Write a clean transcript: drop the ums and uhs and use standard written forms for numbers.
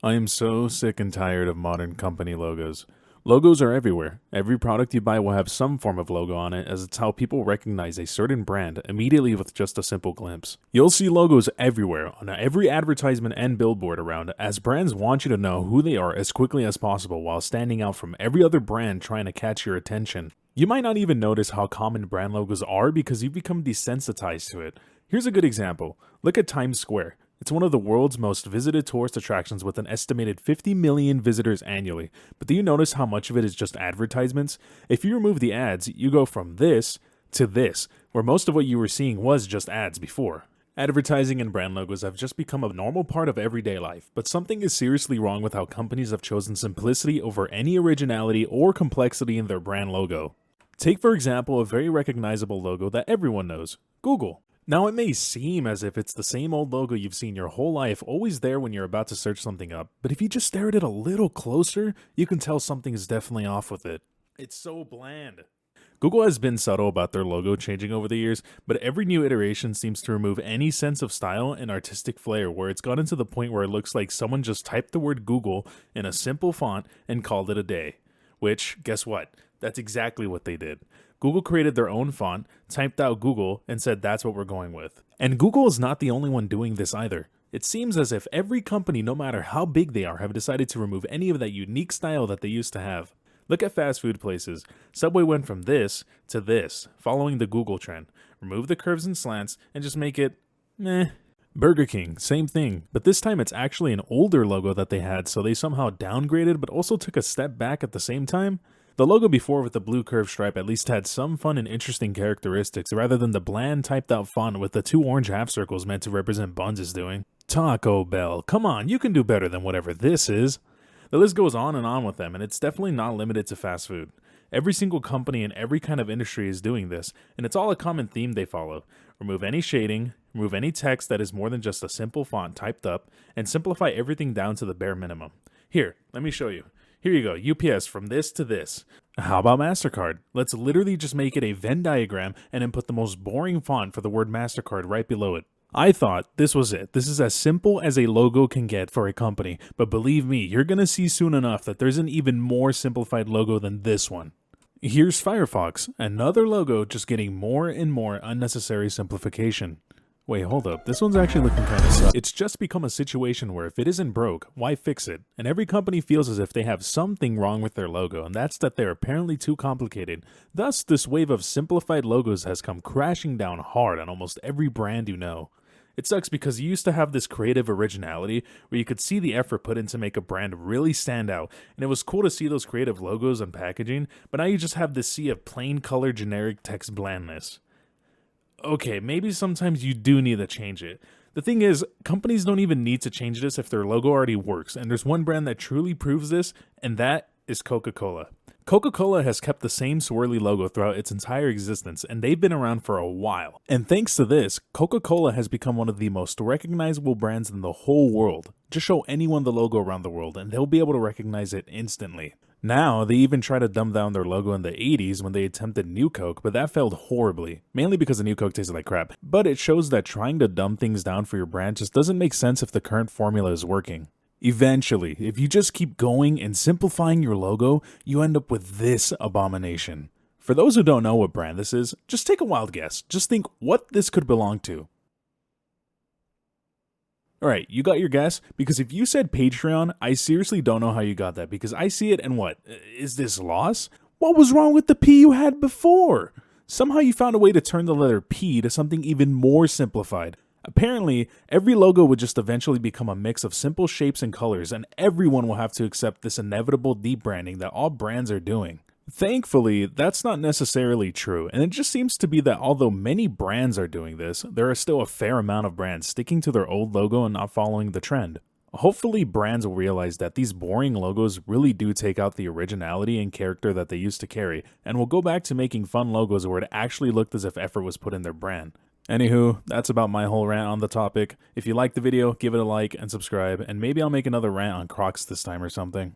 I am so sick and tired of modern company logos. Logos are everywhere. Every product you buy will have some form of logo on it, as it's how people recognize a certain brand immediately with just a simple glimpse. You'll see logos everywhere, on every advertisement and billboard around, as brands want you to know who they are as quickly as possible while standing out from every other brand trying to catch your attention. You might not even notice how common brand logos are because you've become desensitized to it. Here's a good example. Look at Times Square. It's one of the world's most visited tourist attractions with an estimated 50 million visitors annually. But do you notice how much of it is just advertisements? If you remove the ads, you go from this to this, where most of what you were seeing was just ads before. Advertising and brand logos have just become a normal part of everyday life, but something is seriously wrong with how companies have chosen simplicity over any originality or complexity in their brand logo. Take, for example, a very recognizable logo that everyone knows, Google. Now, it may seem as if it's the same old logo you've seen your whole life, always there when you're about to search something up, but if you just stare at it a little closer, you can tell something is definitely off with it. It's so bland. Google has been subtle about their logo changing over the years, but every new iteration seems to remove any sense of style and artistic flair, where it's gotten to the point where it looks like someone just typed the word Google in a simple font and called it a day. Which, guess what? That's exactly what they did. Google created their own font, typed out Google, and said that's what we're going with. And Google is not the only one doing this either. It seems as if every company, no matter how big they are, have decided to remove any of that unique style that they used to have. Look at fast food places. Subway went from this to this, following the Google trend. Remove the curves and slants and just make it meh. Burger King, same thing, but this time it's actually an older logo that they had, so they somehow downgraded but also took a step back at the same time. The logo before with the blue curved stripe at least had some fun and interesting characteristics rather than the bland typed out font with the two orange half circles meant to represent buns is doing. Taco Bell, come on, you can do better than whatever this is. The list goes on and on with them, and it's definitely not limited to fast food. Every single company in every kind of industry is doing this, and it's all a common theme they follow. Remove any shading, remove any text that is more than just a simple font typed up, and simplify everything down to the bare minimum. Here, let me show you. Here you go, UPS from this to this. How about MasterCard? Let's literally just make it a Venn diagram and then put the most boring font for the word MasterCard right below it. I thought this was it. This is as simple as a logo can get for a company, but believe me, you're gonna see soon enough that there's an even more simplified logo than this one. Here's Firefox, another logo just getting more and more unnecessary simplification. Wait, hold up, this one's actually looking kinda sus. It's just become a situation where if it isn't broke, why fix it? And every company feels as if they have something wrong with their logo, and that's that they're apparently too complicated. Thus, this wave of simplified logos has come crashing down hard on almost every brand you know. It sucks because you used to have this creative originality where you could see the effort put in to make a brand really stand out, and it was cool to see those creative logos and packaging, but now you just have this sea of plain color generic text blandness. Okay, maybe sometimes you do need to change it. The thing is, companies don't even need to change this if their logo already works, and there's one brand that truly proves this, and that is Coca-Cola. Coca-Cola has kept the same swirly logo throughout its entire existence, and they've been around for a while. And thanks to this, Coca-Cola has become one of the most recognizable brands in the whole world. Just show anyone the logo around the world, and they'll be able to recognize it instantly. Now, they even tried to dumb down their logo in the 80s when they attempted New Coke, but that failed horribly, mainly because the New Coke tasted like crap. But it shows that trying to dumb things down for your brand just doesn't make sense if the current formula is working. Eventually, if you just keep going and simplifying your logo, you end up with this abomination. For those who don't know what brand this is, just take a wild guess. Just think what this could belong to. Alright, you got your guess? Because if you said Patreon, I seriously don't know how you got that, because I see it and what? Is this loss? What was wrong with the P you had before? Somehow you found a way to turn the letter P to something even more simplified. Apparently, every logo would just eventually become a mix of simple shapes and colors, and everyone will have to accept this inevitable deep branding that all brands are doing. Thankfully, that's not necessarily true, and it just seems to be that although many brands are doing this, there are still a fair amount of brands sticking to their old logo and not following the trend. Hopefully, brands will realize that these boring logos really do take out the originality and character that they used to carry, and will go back to making fun logos where it actually looked as if effort was put in their brand. Anywho, that's about my whole rant on the topic. If you liked the video, give it a like and subscribe, and maybe I'll make another rant on Crocs this time or something.